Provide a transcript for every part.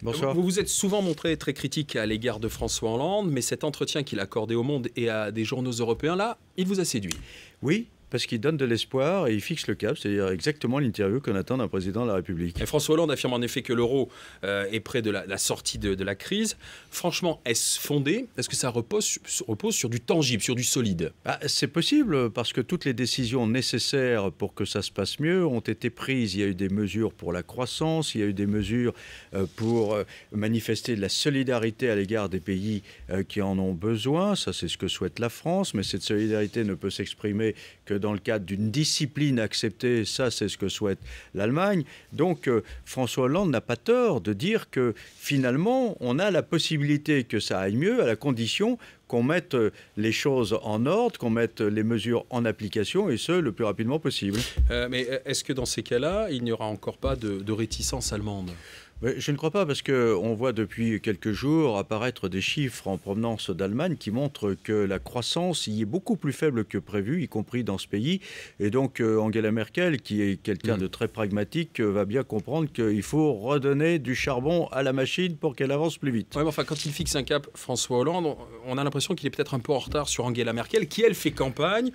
Bonsoir. Vous vous êtes souvent montré très critique à l'égard de François Hollande, mais cet entretien qu'il a accordé au Monde et à des journaux européens, là, il vous a séduit. Oui, parce qu'il donne de l'espoir et il fixe le cap, c'est-à-dire exactement l'interview qu'on attend d'un président de la République. Et François Hollande affirme en effet que l'euro est près de la sortie de la crise. Franchement, est-ce fondé? Est-ce que ça repose sur du tangible, sur du solide? C'est possible, parce que toutes les décisions nécessaires pour que ça se passe mieux ont été prises. Il y a eu des mesures pour la croissance, il y a eu des mesures pour manifester de la solidarité à l'égard des pays qui en ont besoin. Ça, c'est ce que souhaite la France, mais cette solidarité ne peut s'exprimer que dans le cadre d'une discipline acceptée. Ça, c'est ce que souhaite l'Allemagne. Donc, François Hollande n'a pas tort de dire que finalement, on a la possibilité que ça aille mieux à la condition qu'on mette les choses en ordre, qu'on mette les mesures en application, et ce, le plus rapidement possible. Mais est-ce que dans ces cas-là, il n'y aura encore pas de réticence allemande? Je ne crois pas, parce qu'on voit depuis quelques jours apparaître des chiffres en provenance d'Allemagne qui montrent que la croissance y est beaucoup plus faible que prévu, y compris dans ce pays. Et donc Angela Merkel, qui est quelqu'un de très pragmatique, va bien comprendre qu'il faut redonner du charbon à la machine pour qu'elle avance plus vite. Ouais, mais enfin, quand il fixe un cap, François Hollande, on a l'impression qu'il est peut-être un peu en retard sur Angela Merkel, qui, elle, fait campagne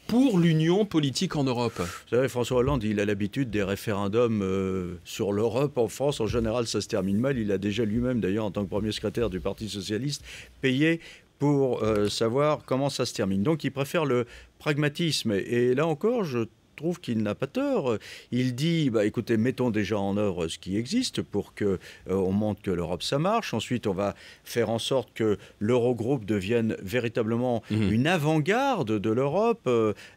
pour l'union politique en Europe. Vous savez, François Hollande, il a l'habitude des référendums sur l'Europe. En France, en général, ça se termine mal. Il a déjà lui-même, d'ailleurs, en tant que premier secrétaire du Parti socialiste, payé pour savoir comment ça se termine. Donc, il préfère le pragmatisme. Et là encore, je trouve qu'il n'a pas tort. Il dit, écoutez, mettons déjà en œuvre ce qui existe pour qu'on montre que l'Europe, ça marche. Ensuite, on va faire en sorte que l'Eurogroupe devienne véritablement une avant-garde de l'Europe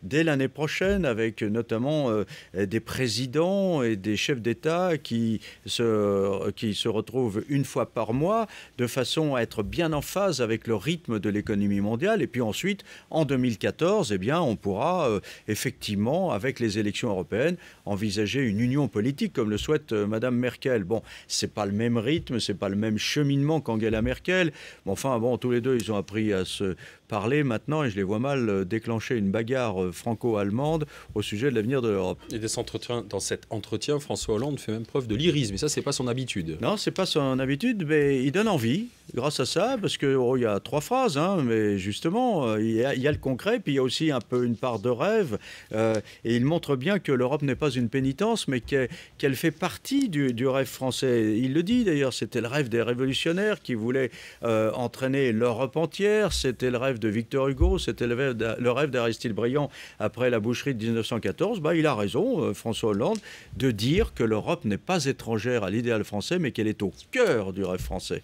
dès l'année prochaine, avec notamment des présidents et des chefs d'État qui se retrouvent une fois par mois, de façon à être bien en phase avec le rythme de l'économie mondiale. Et puis ensuite, en 2014, on pourra effectivement, avec les élections européennes, envisager une union politique comme le souhaite Madame Merkel. Bon, c'est pas le même rythme, c'est pas le même cheminement qu'Angela Merkel. Mais enfin, tous les deux, ils ont appris à se parler maintenant, et je les vois mal déclencher une bagarre franco-allemande au sujet de l'avenir de l'Europe. Et dans cet entretien, François Hollande fait même preuve de lyrisme, et ça, c'est pas son habitude. Non, c'est pas son habitude, mais il donne envie grâce à ça, parce que il y a trois phrases, mais justement, il y a le concret, puis il y a aussi un peu une part de rêve, et il montre bien que l'Europe n'est pas une pénitence, mais qu'elle fait partie du rêve français. Il le dit d'ailleurs, c'était le rêve des révolutionnaires qui voulaient entraîner l'Europe entière, c'était le rêve de Victor Hugo, c'était le rêve d'Aristide Briand après la boucherie de 1914. Il a raison, François Hollande, de dire que l'Europe n'est pas étrangère à l'idéal français, mais qu'elle est au cœur du rêve français.